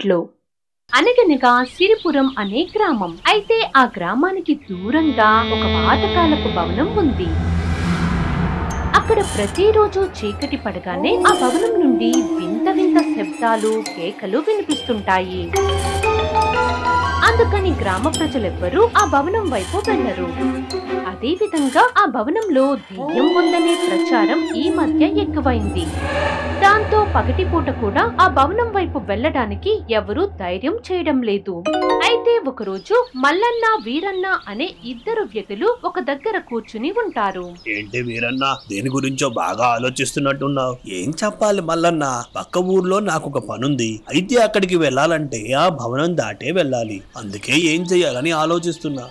ఇంట్లో. అనగనగా సిరిపురం అనే గ్రామం. అయితే ఆ గ్రామానికి దూరంగా ఒక పాతకాలపు భవనం ఉంది. అక్కడ ప్రతిరోజు చీకటి పడగానే ఆ భవనం నుండి వింత వింత శబ్దాలు, కేకలు వినిపిస్తుంటాయి. అందుకని గ్రామ ప్రజలెవ్వరూ ఆ భవనం వైపు వెళ్లరు. అదే విధంగా ఆ భవనంలో దెయ్యం ఉందనే ప్రచారం ఈ మధ్య ఎక్కువైంది. దాంతో పగటిపూట కూడా ఆ భవనం వైపు వెళ్లడానికి ఎవరూ ధైర్యం చేయడం లేదు. అయితే ఒకరోజు మల్లన్న, వీరన్న అనే ఇద్దరు వ్యక్తులు ఒక దగ్గర కూర్చుని ఉంటారు. ఏంటి వీరన్న, దేని గురించో బాగా ఆలోచిస్తున్నట్టున్నావు? ఏం చెప్పాలి మల్లన్న, పక్క ఊర్లో నాకు ఒక పనుంది. అయితే అక్కడికి వెళ్ళాలంటే ఆ భవనం దాటే వెళ్ళాలి. అందుకే ఏం చెయ్యాలని ఆలోచిస్తున్నా.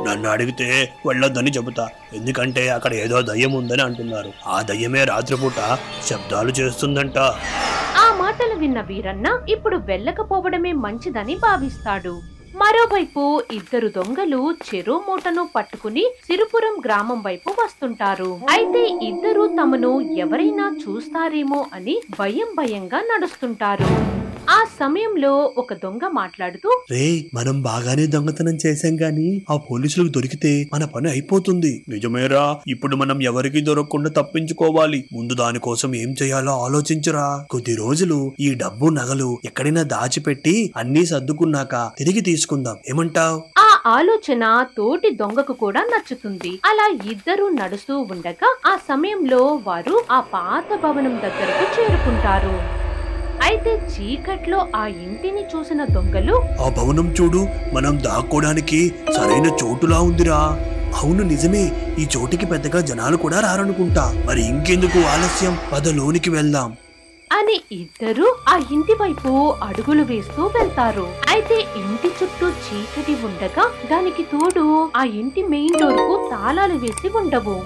నన్ను అడిగితే వెళ్ళొద్దని చెబుతా, ఎందుకంటే అక్కడ ఏదో దయ్యం ఉందని అంటున్నారు. ఆ దయ్యమే రాత్రిపూట శబ్దాలు చేస్తుందంట. ఆ మాటలు విన్న వీరన్న ఇప్పుడు వెళ్ళకపోవడమే మంచిదని భావిస్తాడు. మరోవైపు ఇద్దరు దొంగలు చెరో మూటను పట్టుకుని సిరిపురం గ్రామం వైపు వస్తుంటారు. అయితే ఇద్దరు తమను ఎవరైనా చూస్తారేమో అని భయంగా నడుస్తుంటారు. ఆ సమయంలో ఒక దొంగ మాట్లాడుతూ, రే, మనం బాగానే దొంగతనం చేశాం గాని ఆ పోలీసులకు దొరికితే మన పని అయిపోతుంది. నిజమేరా, ఇప్పుడు మనం ఎవరికి దొరకకుండా తప్పించుకోవాలి. ముందు దానికోసం ఏం చేయాలో ఆలోచించురా. కొద్ది రోజులు ఈ డబ్బు, నగలు ఎక్కడైనా దాచిపెట్టి అన్నీ సర్దుకున్నాక తిరిగి తీసుకుందాం. ఏమంటావ్? ఆ ఆలోచన తోటి దొంగకు కూడా నచ్చుతుంది. అలా ఇద్దరు నడుస్తూ ఉండగా ఆ సమయంలో వారు ఆ పాత భవనం దగ్గరకు చేరుకుంటారు. అయితే చీకట్లో ఆ ఇంటిని చూసిన దొంగలు, ఆ భవనం చూడు, మనం దాక్కోడానికి సరైన చోటులా ఉందిరా. అవును, నిజమే. ఈ చోటికి పెద్దగా జనాలు కూడా రారనుకుంటా. మరి ఇంకెందుకు ఆలస్యం, పదలోనికి వెళ్దాం అని ఇద్దరు ఆ ఇంటి వైపు అడుగులు వేస్తూ వెళ్తారు. అయితే ఇంటి చుట్టూ చీకటి ఉండగా దానికి తోడు ఆ ఇంటి మెయిన్ డోర్ కు తాళాలు వేసి ఉండవు.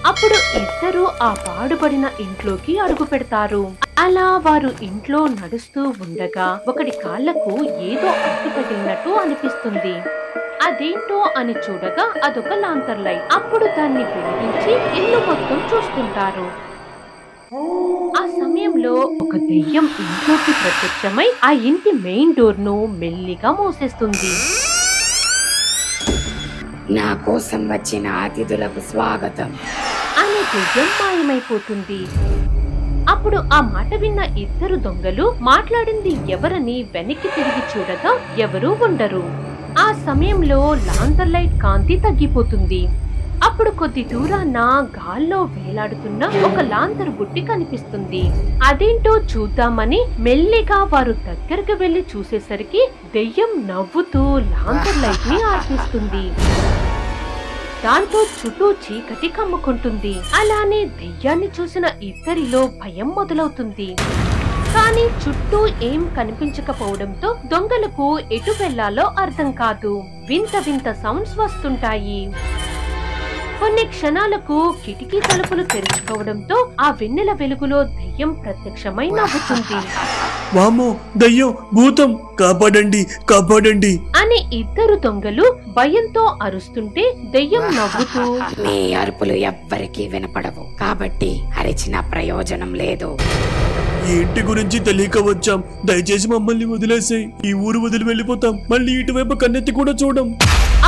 అప్పుడు ఇద్దరు ఆ పాడుబడిన ఇంట్లోకి అడుగు పెడతారు. అలా వారు ఇంట్లో నడుస్తూ ఉండగా ఒకటి కాళ్లకు ఏదో అడ్డు తగిలినట్టు అనిపిస్తుంది. అదేంటో అని చూడగా అదొక లాంతర్ లైట్. అప్పుడు దాన్ని వెలిగించి ఇల్లు మొత్తం చూస్తుంటారు. ఆ సమయంలో ఒక దెయ్యం ఇంట్లోకి ప్రత్యక్షమై ఆ ఇంటి మెయిన్ డోర్ ను మెల్లిగా మూసేస్తుంది. నా కోసం వచ్చిన అతిథులకు స్వాగతం అనే దెయ్యం మాయమైపోతుంది. అప్పుడు ఆ మాట విన్న ఇద్దరు దొంగలు మాట్లాడింది ఎవరని వెనక్కి తిరిగి చూడగా ఎవరూ ఉండరు. ఆ సమయంలో లాంతర్ లైట్ కాంతి తగ్గిపోతుంది. అప్పుడు కొద్ది దూరాన గాల్లో వేలాడుతున్న ఒక లాంతరు బుట్టి కనిపిస్తుంది. అదేంటో చూద్దామని మెల్లిగా వారు దగ్గరకు వెళ్లి చూసేసరికి దెయ్యం నవ్వుతూ లాంతర్ లైట్ ని ఆర్పిస్తుంది. దాంతో చుట్టూ చీకటి కమ్ముకుంటుంది. అలానే దెయ్యాన్ని చూసిన ఇద్దరిలో భయం మొదలవుతుంది. కానీ చుట్టూ ఏం కనిపించకపోవడంతో దొంగలకు ఎటు వెళ్లాలో అర్థం కాదు. వింత వింత సౌండ్స్ వస్తుంటాయి. కొన్ని క్షణాలకు కిటికీ తలుపులు తెరుచుకోవడంతో ఆ వెన్నెల వెలుగులో దెయ్యం ప్రత్యక్షమై నవ్వుతుంది. వామ్మో, దయ్యం, భూతం, కాపాడండి, కాపాడండి అని ఇద్దరు దొంగలు భయంతో అరుస్తుంటే దెయ్యం నవ్వుతూ, మీ అరుపులు ఎవ్వరికీ వినపడవు, కాబట్టి అరిచిన ప్రయోజనం లేదు. ఈ ఇంటి గురించి తెలియక వచ్చాం. దయచేసి మమ్మల్ని వదిలేసాయి. ఈ ఊరు వదిలి వెళ్ళిపోతాం. మళ్ళీ ఇటువైపు కన్నెత్తి కూడా చూడం.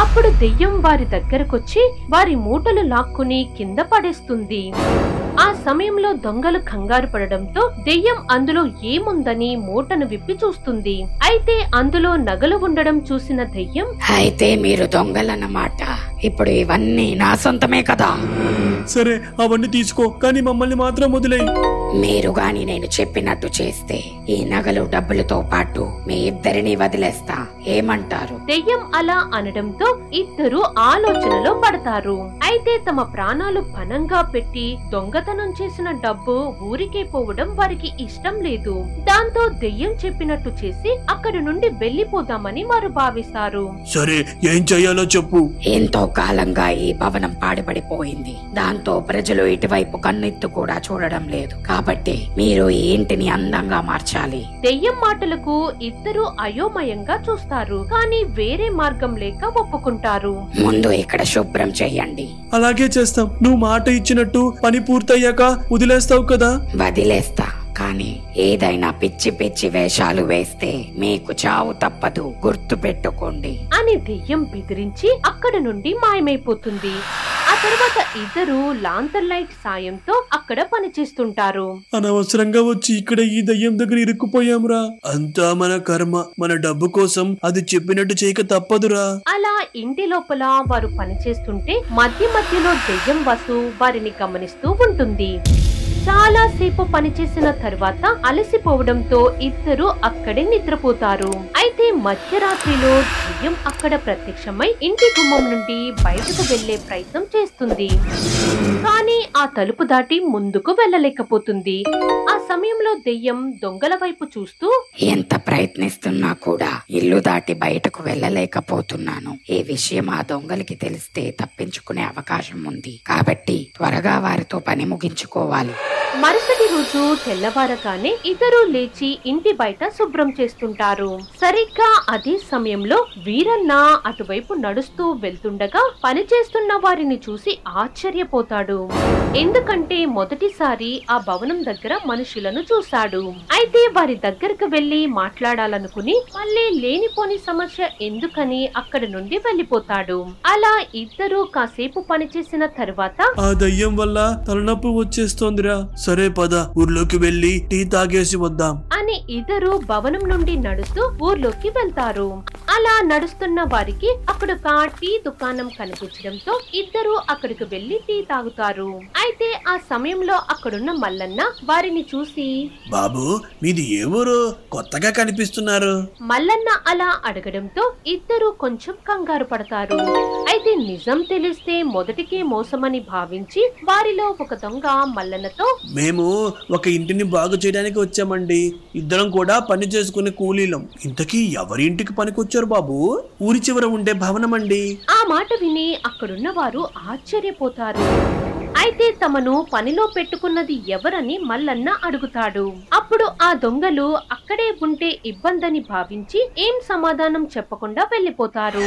అప్పుడు దెయ్యం వారి దగ్గరకొచ్చి వారి మూటలు లాక్కుని కింద పడేస్తుంది. ఆ సమయంలో దొంగలు కంగారు పడడంతో దెయ్యం అందులో ఏముందని మూటను విప్పి చూస్తుంది. అయితే అందులో నగలు ఉండడం చూసిన దెయ్యం, అయితే మీరు దొంగలన్నమాట. ఇప్పుడు ఇవన్నీ నా సొంతమే కదా. సరే, అవన్నీ తీసుకో, కానీ మమ్మల్ని మాత్రం వదిలేయి. మీరు గాని నేను చెప్పినట్టు చేస్తే ఈ నగలు, డబ్బులతో పాటు మీ ఇద్దరిని వదిలేస్తా. ఏమంటారు? దెయ్యం అలా అనడంతో ఇద్దరు ఆలోచనలో పడతారు. అయితే తమ ప్రాణాలు పణంగా పెట్టి దొంగతనం చేసిన డబ్బు ఊరికే పోవడం వారికి ఇష్టం లేదు. దాంతో దెయ్యం చెప్పినట్టు చేసి అక్కడి నుండి వెళ్లిపోదామని వారు భావిస్తారు. సరే, ఏం చెయ్యాలో చెప్పు. ఎంతో కాలంగా ఈ భవనం పాడుపడిపోయింది. దాంతో ప్రజలు ఇటువైపు కన్నెత్తు కూడా చూడడం లేదు. కాబట్టి మీరు ఈ ఇంటిని అందంగా మార్చాలి. దెయ్యం మాటలకు ఇద్దరు అయోమయంగా చూస్తారు. కానీ వేరే మార్గం లేక ఒప్పుకుంటారు. ముందు ఇక్కడ శుభ్రం చెయ్యండి. అలాగే చేస్తాం. నువ్వు మాట ఇచ్చినట్టు పని పూర్తయ్యాక వదిలేస్తావు కదా? వదిలేస్తా, కానీ ఏదైనా పిచ్చి పిచ్చి వేషాలు వేస్తే మీకు చావు తప్పదు, గుర్తు పెట్టుకోండి అని దెయ్యం బెదిరించి అక్కడ నుండి మాయమైపోతుంది. ఆ తర్వాత ఇద్దరు లాంతర్ లైట్ సాయంతో అక్కడ పనిచేస్తుంటారు. అనవసరంగా వచ్చి ఇక్కడ ఈ దయ్యం దగ్గర ఇరుక్కుపోయాంరా. అంతా మన కర్మ. మన డబ్బు కోసం అది చెప్పినట్టు చేయక తప్పదురా. అలా ఇంటి లోపల వారు పనిచేస్తుంటే మధ్య మధ్యలో దెయ్యం వసు వారిని గమనిస్తూ ఉంటుంది. చాలా సేపు పనిచేసిన తర్వాత అలసిపోవడంతో ఇద్దరు అక్కడే నిద్రపోతారు. అయితే మధ్యరాత్రిలో దెయ్యం అక్కడ ప్రత్యక్షమై ఇంటి గుమ్మం నుండి బయటకు వెళ్లే ప్రయత్నం చేస్తుంది. కానీ ఆ తలుపు దాటి ముందుకు వెళ్ళలేకపోతుంది. ఆ సమయంలో దెయ్యం దొంగల వైపు చూస్తూ, ఎంత ప్రయత్నిస్తున్నా కూడా ఇల్లు దాటి బయటకు వెళ్ళలేకపోతున్నాను. ఈ విషయం ఆ దొంగలకి తెలిస్తే తప్పించుకునే అవకాశం ఉంది. కాబట్టి త్వరగా వారితో పని ముగించుకోవాలి. మరుసటి రోజు తెల్లవారగానే ఇద్దరు లేచి ఇంటి బయట శుభ్రం చేస్తుంటారు. సరిగ్గా అదే సమయంలో వీరన్న అటువైపు నడుస్తూ వెళ్తుండగా పనిచేస్తున్న వారిని చూసి ఆశ్చర్యపోతాడు. ఎందుకంటే మొదటిసారి ఆ భవనం దగ్గర మనుషులను చూశాడు. అయితే వారి దగ్గరకు వెళ్లి మాట్లాడాలనుకుని మళ్ళీ లేనిపోని సమస్య ఎందుకని అక్కడి నుండి వెళ్లిపోతాడు. అలా ఇద్దరు కాసేపు పనిచేసిన తర్వాత, ఆ దయ్యం వల్ల తలనొప్పి వచ్చేస్తోందిరా. సరే పద, ఊర్లోకి వెళ్లి టీ తాగేసి వద్దాం అని ఇద్దరు భవనం నుండి నడుస్తూ ఊర్లోకి వెళ్తారు. అలా నడుస్తున్న వారికి అక్కడొక టీ దుకాణం కనిపించడంతో ఇద్దరు అక్కడికి వెళ్లి టీ తాగుతారు. అయితే ఆ సమయంలో అక్కడున్న మల్లన్న వారిని చూసి, బాబు మీది ఏ ఊరు? కొత్తగా కనిపిస్తున్నారు. మల్లన్న అలా అడగడంతో ఇద్దరు కొంచెం కంగారు పడతారు. అయితే నిజం తెలిస్తే మొదటికే మోసమని భావించి వారిలో ఒక దొంగ మల్లన్నతో, మేము ఒక ఇంటిని బాగు చేయడానికి వచ్చామండి. ఇద్దరం కూడా పని చేసుకునే కూలీలం. ఇంతకీ ఎవరి ఇంటికి పనికొచ్చారు బాబు? ఊరి చివర ఉండే భవనం అండి. ఆ మాట విని అక్కడున్న వారు ఆశ్చర్యపోతారు. అయితే తమను పనిలో పెట్టుకున్నది ఎవరని మల్లన్న అడుగుతాడు. అప్పుడు ఆ దొంగలు అక్కడే ఉంటే ఇబ్బందని భావించి ఏం సమాధానం చెప్పకుండా వెళ్లిపోతారు.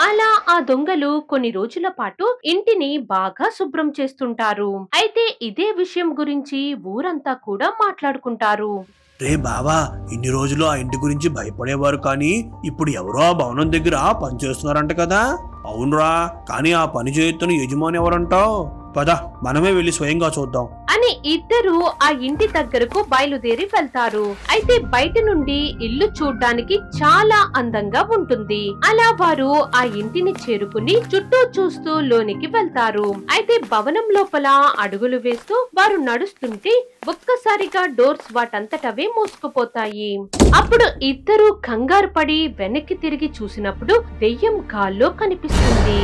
అలా ఆ దొంగలు కొన్ని రోజుల పాటు ఇంటిని బాగా శుభ్రం చేస్తుంటారు. అయితే ఇదే విషయం గురించి ఊరంతా కూడా మాట్లాడుకుంటారు. రే బావా, ఇన్ని రోజులు ఆ ఇంటి గురించి భయపడేవారు, కానీ ఇప్పుడు ఎవరో ఆ భవనం దగ్గర పని చేస్తున్నారంట కదా? అవునరా, కానీ ఆ పని చేస్తున్న యజమాని ఎవరంటావు? పద, మనమే వెళ్లి స్వయంగా చూద్దాం అని ఇద్దరు ఆ ఇంటి దగ్గరకు బయలుదేరి వెళ్తారు. అయితే బయట నుండి ఇల్లు చూడ్డానికి చాలా అందంగా ఉంటుంది. అలా వారు ఆ ఇంటిని చేరుకుని చుట్టూ చూస్తూ లోనికి వెళ్తారు. అయితే భవనం లోపల అడుగులు వేస్తూ వారు నడుస్తుంటే ఒక్కసారిగా డోర్స్ వాటంతటవే మూసుకుపోతాయి. అప్పుడు ఇద్దరు కంగారు పడి వెనక్కి తిరిగి చూసినప్పుడు దెయ్యం గాల్లో కనిపిస్తుంది.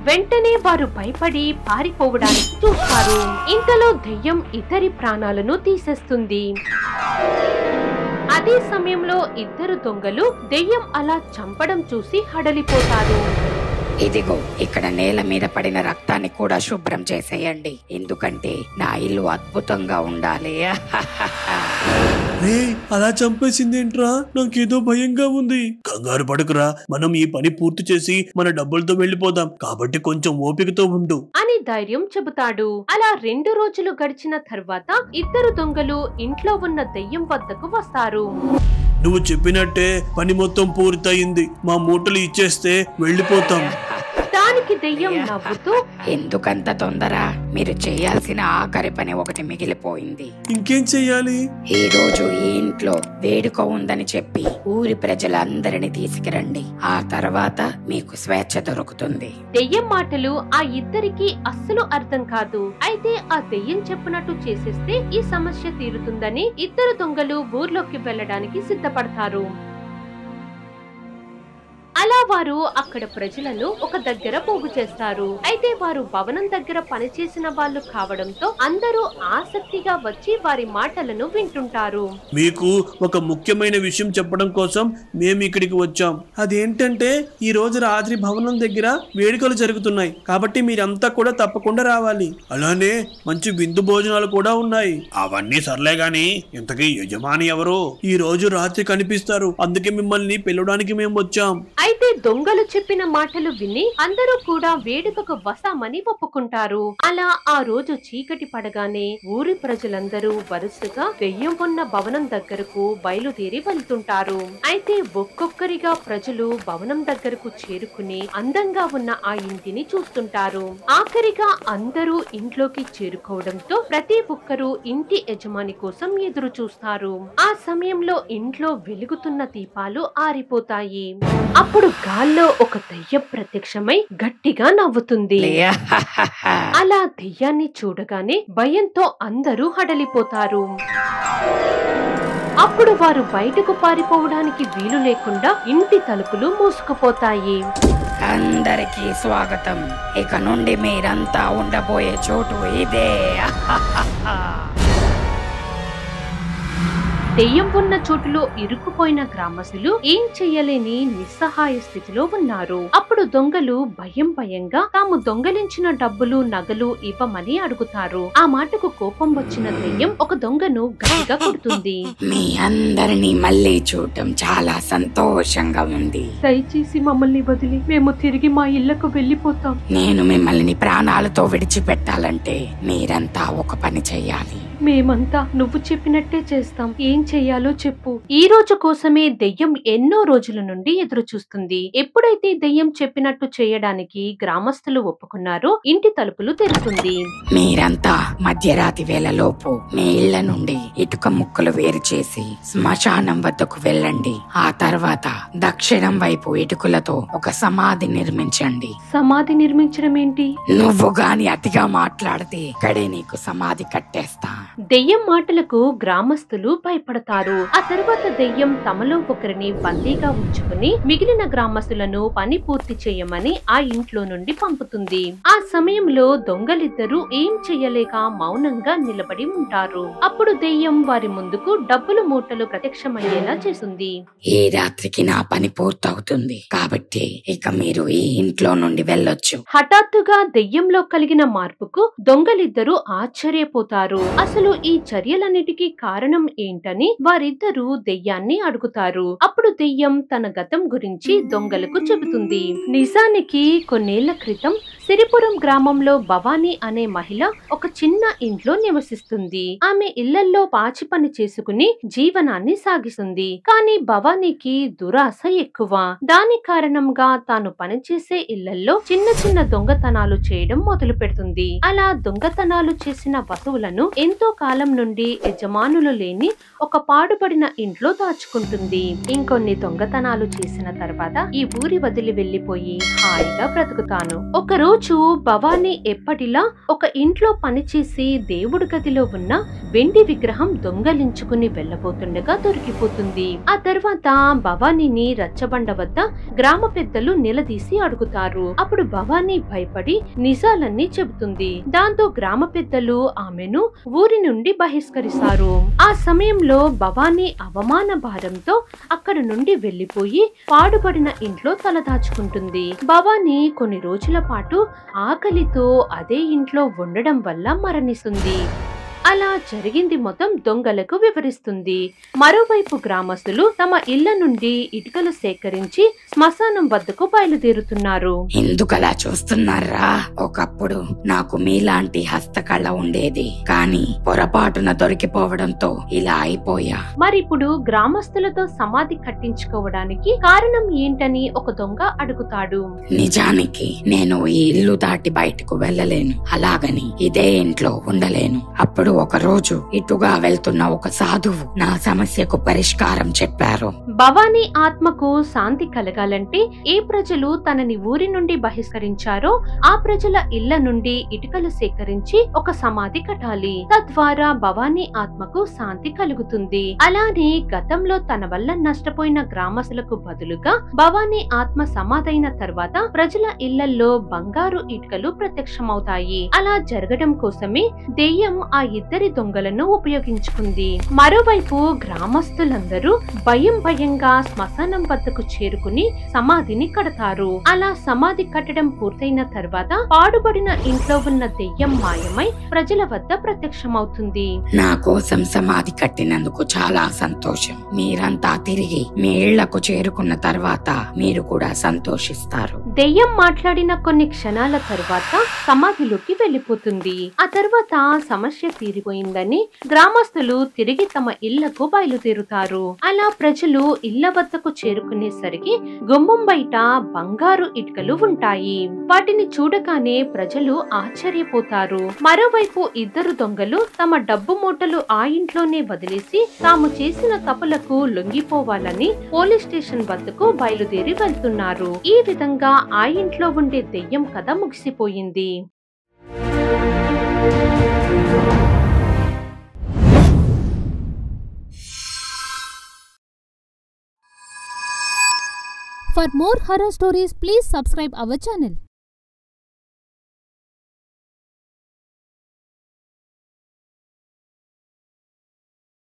వెంటనే వారు భయపడి పారిపోవడానికి చూస్తారు. ఇంతలో దెయ్యం ఇద్దరి ప్రాణాలను తీసేస్తుంది. అదే సమయంలో ఇద్దరు దొంగలు దెయ్యం అలా చంపడం చూసి హడలిపోతారు. ఇదిగో ఇక్కడ నేల మీద పడిన రక్తాన్ని కూడా శుభ్రం చేసేయండి, ఎందుకంటే నా ఇల్లు అద్భుతంగా ఉండాలి. రే, అలా చంపేసిందేంట్రా? నాకేదో భయంగా ఉంది. కంగారు పడకురా, మనం ఈ పని పూర్తి చేసి మన డబ్బులతో వెళ్లిపోదాం. కాబట్టి కొంచెం ఓపికతో ఉండు అని ధైర్యం చెబుతాడు. అలా 2 రోజులు గడిచిన తర్వాత ఇద్దరు దొంగలు ఇంట్లో ఉన్న దెయ్యం వద్దకు వస్తారు. నువ్వు చెప్పినట్టే పని మొత్తం పూర్తయింది. మా మూటలు ఇచ్చేస్తే వెళ్లిపోతాం. దానికి దెయ్యం నవ్వుతూ, ఎందుకంత తొందర? మీరు చేయాల్సిన ఆఖరి పని ఒకటి మిగిలిపోయింది. ఇంకేం చెయ్యాలి? ఈ రోజు ఈ ఇంట్లో వేడుక ఉందని చెప్పి ఊరి ప్రజలందరినీ తీసుకురండి. ఆ తర్వాత మీకు స్వేచ్ఛ దొరుకుతుంది. దెయ్యం మాటలు ఆ ఇద్దరికి అస్సలు అర్థం కాదు. అయితే ఆ దెయ్యం చెప్పినట్టు చేసేస్తే ఈ సమస్య తీరుతుందని ఇద్దరు దొంగలు ఊర్లోకి వెళ్ళడానికి సిద్ధపడతారు. అలా వారు అక్కడ ప్రజలను ఒక దగ్గర పోగు చేస్తారు. అయితే వారు భవనం దగ్గర పనిచేసిన వాళ్ళు కావడంతో అందరూ ఆసక్తిగా వచ్చి వారి మాటలను వింటుంటారు. మీకు ఒక ముఖ్యమైన విషయం చెప్పడం కోసం మేము ఇక్కడికి వచ్చాం. అదేంటంటే ఈ రోజు రాత్రి భవనం దగ్గర వేడుకలు జరుగుతున్నాయి. కాబట్టి మీరంతా కూడా తప్పకుండా రావాలి. అలానే మంచి విందు భోజనాలు కూడా ఉన్నాయి. అవన్నీ సర్లే గాని ఇంతకీ యజమాని ఎవరు? ఈ రోజు రాత్రి కనిపిస్తారు. అందుకే మిమ్మల్ని పిలవడానికి మేము వచ్చాం. అయితే దొంగలు చెప్పిన మాటలు విని అందరూ కూడా వేడుకకు వస్తామని ఒప్పుకుంటారు. అలా ఆ రోజు చీకటి పడగానే ఊరి ప్రజలందరూ వరుసగా దెయ్యం ఉన్న భవనం దగ్గరకు బయలుదేరి వెళ్తుంటారు. అయితే ఒక్కొక్కరిగా ప్రజలు భవనం దగ్గరకు చేరుకుని అందంగా ఉన్న ఆ ఇంటిని చూస్తుంటారు. ఆఖరిగా అందరూ ఇంట్లోకి చేరుకోవడంతో ప్రతి ఒక్కరూ ఇంటి యజమాని కోసం ఎదురు చూస్తారు. ఆ సమయంలో ఇంట్లో వెలుగుతున్న దీపాలు ఆరిపోతాయి. అప్పుడు గాల్లో ఒక దెయ్యం ప్రత్యక్షమై గట్టిగా నవ్వుతుంది. అలా దెయ్యాన్ని చూడగానే భయంతో అందరూ హడలిపోతారు. అప్పుడు వారు బయటకు పారిపోవడానికి వీలు లేకుండా ఇంటి తలుపులు మూసుకుపోతాయి. అందరికీ స్వాగతం. ఇక నుండి మీరంతా ఉండబోయే చోటు ఇదే. దెయ్యం ఉన్న చోటులో ఇరుక్కుపోయిన గ్రామస్తులు ఏం చెయ్యలేని నిస్సహాయ స్థితిలో ఉన్నారు. అప్పుడు దొంగలు భయంగా తాము దొంగలించిన డబ్బులు నగలు ఇవ్వమని అడుగుతారు. ఆ మాటకు కోపం వచ్చిన దెయ్యం ఒక దొంగను గట్టిగా కొడుతుంది. మీ అందరినీ మళ్ళీ చూడటం చాలా సంతోషంగా ఉంది. దయచేసి మమ్మల్ని వదిలి మేము తిరిగి మా ఇళ్లకు వెళ్లిపోతాం. నేను మిమ్మల్ని ప్రాణాలతో విడిచిపెట్టాలంటే మీరంతా ఒక పని చెయ్యాలి. మేమంతా నువ్వు చెప్పినట్టే చేస్తాం. ఏం చెయ్యాలో చెప్పు. ఈ రోజు కోసమే దెయ్యం ఎన్నో రోజుల నుండి ఎదురు చూస్తుంది. ఎప్పుడైతే దెయ్యం చెప్పినట్టు చేయడానికి గ్రామస్తులు ఒప్పుకున్నారో ఇంటి తలుపులు తెరుస్తుంది. మీరంతా మధ్యరాత్రి వేళలోపు మీ ఇళ్ల నుండి ఇటుక ముక్కలు వేరు చేసి శ్మశానం వద్దకు వెళ్ళండి. ఆ తర్వాత దక్షిణం వైపు ఇటుకలతో ఒక సమాధి నిర్మించండి. సమాధి నిర్మించడం ఏంటి? నువ్వు గాని అతిగా మాట్లాడితే ఇక్కడే నీకు సమాధి కట్టేస్తా. దెయ్యం మాటలకు గ్రామస్తులు భయపడతారు. ఆ తర్వాత దెయ్యం తమలో ఒకరిని బందీగా ఉంచుకుని మిగిలిన గ్రామస్తులను పని పూర్తి చేయమని ఆ ఇంట్లో నుండి పంపుతుంది. ఆ సమయంలో దొంగలిద్దరూ ఏం చెయ్యలేక మౌనంగా నిలబడి ఉంటారు. అప్పుడు దెయ్యం వారి ముందుకు డబ్బులు మూటలు ప్రత్యక్షమయ్యేలా చేస్తుంది. ఈ రాత్రికి నా పని పూర్తవుతుంది కాబట్టి ఇక మీరు ఈ ఇంట్లో నుండి వెళ్ళొచ్చు. హఠాత్తుగా దెయ్యంలో కలిగిన మార్పుకు దొంగలిద్దరూ ఆశ్చర్యపోతారు. అసలు ఈ చర్యలన్నిటికీ కారణం ఏంటని వారిద్దరూ దెయ్యాన్ని అడుగుతారు. అప్పుడు దెయ్యం తన గతం గురించి దొంగలకు చెబుతుంది. నిజానికి కొన్నేళ్ల క్రితం సిరిపురం గ్రామంలో భవానీ అనే మహిళ ఒక చిన్న ఇంట్లో నివసిస్తుంది. ఆమె ఇళ్లల్లో పాచి పని చేసుకుని జీవనాన్ని సాగిస్తుంది. కానీ భవానీకి దురాశ ఎక్కువ. దాని కారణంగా తాను పనిచేసే ఇళ్లల్లో చిన్న దొంగతనాలు చేయడం మొదలు పెడుతుంది. అలా దొంగతనాలు చేసిన వస్తువులను ఎంతో కాలం నుండి యజమానులు లేని ఒక పాడుపడిన ఇంట్లో దాచుకుంటుంది. ఇంకొన్ని దొంగతనాలు చేసిన తర్వాత ఈ ఊరి వదిలి వెళ్లిపోయి హాయిగా బ్రతుకుతాను. ఒక రోజు భవానీ ఎప్పటిలా ఒక ఇంట్లో పనిచేసి దేవుడి గదిలో ఉన్న వెండి విగ్రహం దొంగలించుకుని వెళ్లబోతుండగా దొరికిపోతుంది. ఆ తర్వాత భవానీని రచ్చబండ వద్ద గ్రామ పెద్దలు నిలదీసి అడుగుతారు. అప్పుడు భవానీ భయపడి నిజాలన్నీ చెబుతుంది. దాంతో గ్రామ పెద్దలు ఆమెను ఊరి నుండి బహిష్కరిస్తారు. ఆ సమయంలో భవానీ అవమాన భారంతో అక్కడి నుండి వెళ్లిపోయి పాడుపడిన ఇంట్లో తలదాచుకుంటుంది. భవానీ కొన్ని రోజుల పాటు ఆకలితో అదే ఇంట్లో ఉండడం వల్ల మరణిస్తుంది. అలా జరిగింది మొత్తం దొంగలకు వివరిస్తుంది. మరోవైపు గ్రామస్తులు తమ ఇళ్ల నుండి ఇటుకలు సేకరించి శ్మశానం వద్దకు బయలుదేరుతున్నారు. ఎందుకలా చూస్తున్నారా? ఒకప్పుడు నాకు మీలాంటి హస్తకళ ఉండేది, కానీ పొరపాటున దొరికిపోవడంతో ఇలా అయిపోయా. మరిప్పుడు గ్రామస్తులతో సమాధి కట్టించుకోవడానికి కారణం ఏంటని ఒక దొంగ అడుగుతాడు. నిజానికి నేను ఈ ఇల్లు దాటి బయటకు వెళ్ళలేను, అలాగని ఇదే ఇంట్లో ఉండలేను. అప్పుడు ఒక రోజు ఇటుగా వెళ్తున్న ఒక సాధువు నా సమస్యకు పరిష్కారం చెప్పారు. భవానీ ఆత్మకు శాంతి కలగాలంటే ఏ ప్రజలు తనని ఊరి నుండి బహిష్కరించారో ఆ ప్రజల ఇళ్ల నుండి ఇటుకలు సేకరించి ఒక సమాధి కట్టాలి. తద్వారా భవానీ ఆత్మకు శాంతి కలుగుతుంది. అలానే గతంలో తన వల్ల నష్టపోయిన గ్రామస్తులకు బదులుగా భవానీ ఆత్మ సమాధైన తర్వాత ప్రజల ఇళ్లలో బంగారు ఇటుకలు ప్రత్యక్షమవుతాయి. అలా జరగడం కోసమే దెయ్యం ఆ ఇద్దరి దొంగలను ఉపయోగించుకుంది. మరోవైపు గ్రామస్తులందరూ భయంగా శ్మశానం వద్దకు చేరుకుని సమాధిని కడతారు. అలా సమాధి కట్టడం పూర్తయిన తర్వాత పాడుబడిన ఇంట్లో ఉన్న దెయ్యం మాయమై ప్రజల వద్ద ప్రత్యక్షమవుతుంది. నా కోసం సమాధి కట్టినందుకు చాలా సంతోషం. మీరంతా తిరిగి మీ ఇళ్లకు చేరుకున్న తర్వాత మీరు కూడా సంతోషిస్తారు. దెయ్యం మాట్లాడిన కొన్ని క్షణాల తర్వాత సమాధిలోకి వెళ్లిపోతుంది. ఆ తర్వాత సమస్య తీరిపోయిందని గ్రామస్తులు తిరిగి తమ ఇళ్లకు బయలుదేరుతారు. అలా ప్రజలు ఇళ్ల వద్దకు చేరుకునేసరికి గుమ్మం బయట బంగారు ఇటుకలు ఉంటాయి. వాటిని చూడగానే ప్రజలు ఆశ్చర్యపోతారు. మరోవైపు ఇద్దరు దొంగలు తమ డబ్బు మూటలు ఆ ఇంట్లోనే వదిలేసి తాము చేసిన తప్పులకు లొంగిపోవాలని పోలీస్ స్టేషన్ వద్దకు బయలుదేరి వెళ్తున్నారు. ఈ విధంగా ఆ ఇంట్లో ఉండే దెయ్యం కథ ముగిసిపోయింది. For more horror stories, please subscribe our channel.